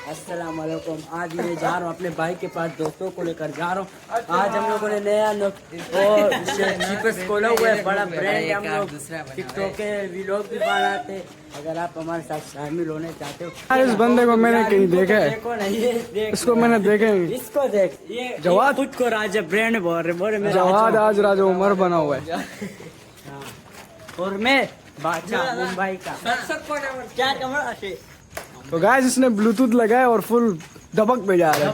अस्सलाम वालेकुम। आज मैं जा रहा हूँ अपने भाई के पास, दोस्तों को लेकर जा रहा हूँ। आज हम लोगों ने नया चीपर्स खोला हुआ है, बड़ा ब्रांड। हम लोग टिकटॉक के व्लॉग भी बनाते। अगर आप हमारे साथ शामिल होने चाहते हो। इस बंदे को मैंने कहीं देखा है, देखो ना, ये देख, इसको मैंने देखा है। इसको देख, ये जवाद खुद को राजा ब्रांड बोल रहे। जवाद आज राजा उमर बना हुआ है। और मैं बादशाह मुंबई का। क्या कमरा से तो गाइस इसने ब्लूटूथ लगाया और फुल दबक पे जा रहा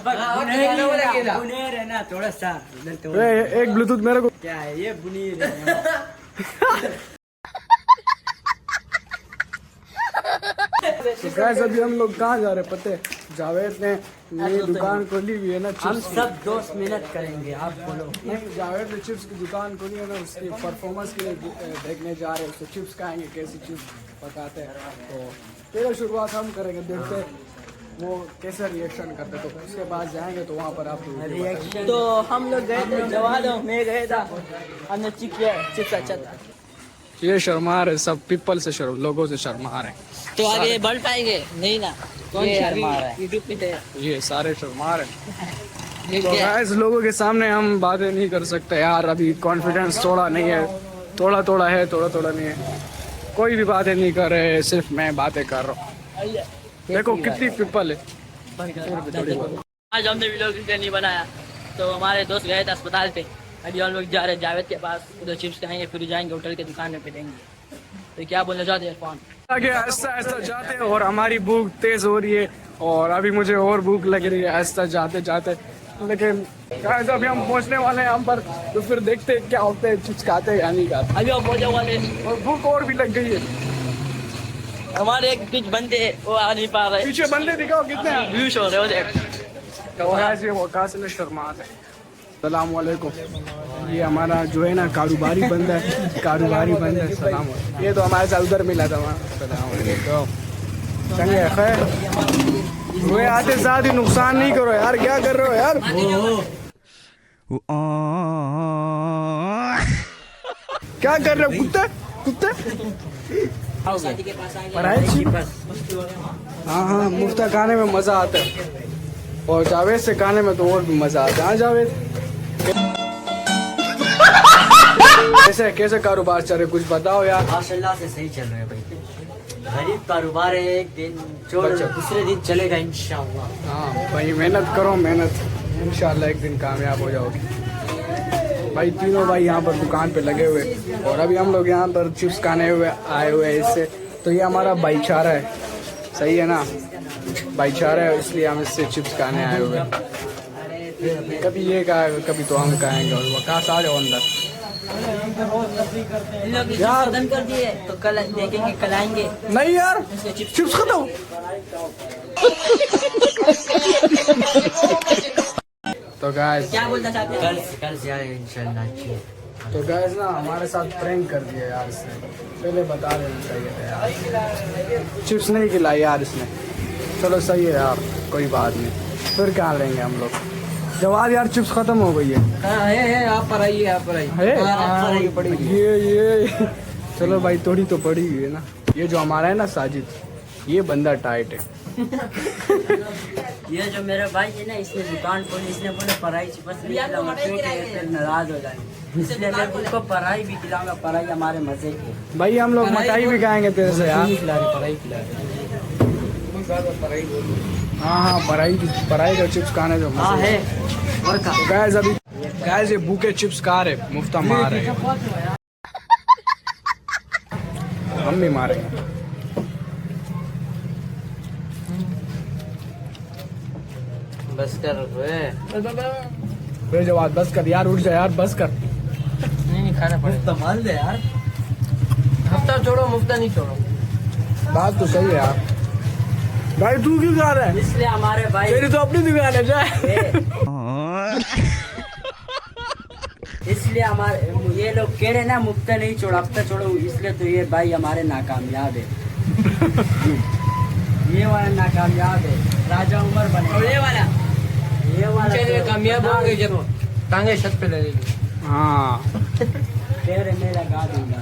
बुनेर है ना, थोड़ा सा है। एक ब्लूटूथ मेरे को क्या है, ये बुनीर है। तो गाइस अभी हम लोग कहाँ जा रहे हैं पता है? जावेद ने नई दुकान खोली हुई है ना, हम चिप्स सब दोस्त मेहनत करेंगे, आप बोलो। की। जावेद ने चिप्स की दुकान खोली है ना, उसकी परफॉर्मेंस के लिए देखने जा रहे हैं। उससे चिप्स खाएंगे, कैसी चिप्स पकाते हैं। तो पहले शुरुआत हम करेंगे, देखते हैं वो कैसे रिएक्शन करते। तो उसके बाद जाएंगे तो वहाँ पर आप रिएक्शन तो हम लोग गए थे, जवाद मैं गए था, हमने चिप्स अच्छा था। ये शर्मा रहे सब, पीपल से लोगों से शर्मा रहे। तो आगे बढ़ पाएंगे नहीं ना? कौन शर्मा रहा है? यूट्यूब पे थे ये सारे शर्मा रहे। तो गाइस लोगों के सामने हम बातें नहीं कर सकते यार, अभी कॉन्फिडेंस थोड़ा नहीं है, थोड़ा थोड़ा है, थोड़ा थोड़ा नहीं है। कोई भी बातें नहीं कर रहे, सिर्फ मैं बातें कर रहा हूँ। देखो कितनी पीपल है। आज हमने वीडियो नहीं बनाया, तो हमारे दोस्त गए थे अस्पताल पे। अभी हम लोग जा रहे हैं जावेद के पास, उधर चिप्स खाएंगे, फिर जाएंगे होटल के दुकान में पिटेंगे। तो क्या बोलना चाहते हैं फोन? आगे आहिस्ता आहिस्ता जाते हैं और हमारी भूख तेज हो रही है और अभी मुझे और भूख लग रही है आहिस्ता जाते जाते। लेकिन गाइस अभी हम पहुंचने वाले हैं हम पर, तो फिर देखते हैं क्या होते हैं, चिप्स खाते हैं या नहीं खाते। अभी हम पहुंचे वाले, और भूख और भी लग गई है। हमारे एक कुछ बंदे वो आ नहीं पा रहे। पीछे बंदे दिखाओ कितने हैं। व्यूज हो रहे हो। तो गाइस ये वकास ने शर्मा है। सलाम वालेकुम। ये हमारा जो है ना कारोबारी बंदा है, कारोबारी बंदा है। सलाम। ये तो हमारे साथ उधर मिला था वहाँ। सलाम वालेकुम। चंगे खैर, वो आते साथ ही नुकसान नहीं करो यार, क्या कर रहे हो यार? क्या कर रहे हो कुत्ते कुत्ते? पढ़ाई। हाँ हाँ, मुफ्ता खाने में मजा आता है और जावेद से खाने में तो और भी मजा आता है। हाँ जावेद, कैसे कैसे कारोबार चल रहे, कुछ बताओ यार। माशाल्लाह से सही चल रहा है भाई। गरीब कारोबार है, एक दिन छोड़ दूसरे दिन चलेगा इंशाअल्लाह। हाँ भाई, मेहनत करो मेहनत, इंशाअल्लाह एक दिन कामयाब हो जाओगे। भाई तीनों भाई यहाँ पर दुकान पे लगे हुए और अभी हम लोग यहाँ पर चिप्स खाने हुए आए हुए हैं इससे। तो ये हमारा भाईचारा है, सही है ना? भाईचारा है, इसलिए हम इससे चिप्स खाने आए हुए हैं। कभी ये खाएगा, कभी तो हम खाएंगे। और वकास आ जाओ अंदर यार। खत्म कर दिए तो कल देखेंगे, कल आएंगे। नहीं यार, चिप्स खत्म। तो गाइस क्या बोलना चाहते हैं? कल से आए इंशाल्लाह। तो गाइस ना हमारे साथ प्रैंक कर दिया यार इसने, पहले बता देना चाहिए था यार। चिप्स नहीं खिलाई यार इसने। चलो सही है यार, कोई बात नहीं, फिर कहाँ लेंगे हम लोग। जवाब यार चिप्स खत्म हो गई है। आप पर आइए, आप पर आइए। ये चलो भाई, थोड़ी तो पड़ी हुई है ना। ये जो हमारा है ना साजिद, ये बंदा टाइट है। ये जो मेरा भाई है ना, इसने दुकान खोली, इसने बोले पढ़ाई बस नाराज हो जाए, इसलिए मैं उसको पढ़ाई भी खिलाऊंगा। पढ़ाई हमारे मजे की। भाई हम लोग मिठाई भी खाएंगे तेरे से यार। पढ़ाई खिला हाँ हाँ, पढ़ाई का चिप्स खाने जो हाँ है। और तो गाइस अभी गाइस ये भूखे चिप्स खा रहे, मुफ्ता मार रहे, हम भी मारेंगे। बस कर वे जवाब बस कर यार, उठ जा यार, बस कर। नहीं खाना पड़ेगा। मान दे यार, हफ्ता छोड़ो मुफ्ता नहीं छोड़ो। बात तो सही है यार। भाई तू क्यों खा रहा है? इसलिए हमारे भाई, तेरी तो अपनी दुकान है जा। इसलिए हमारे ये लोग कह रहे ना मुफ्ता नहीं छोड़ो, हफ्ता छोड़ो, इसलिए तो ये भाई हमारे नाकामयाब है। ये वाला नाकामयाब है, राजा उमर बने। और ये वाला कामयाब होंगे जब टांगे छत पे लगेगी। हाँ कह रहे मैं लगा दूंगा।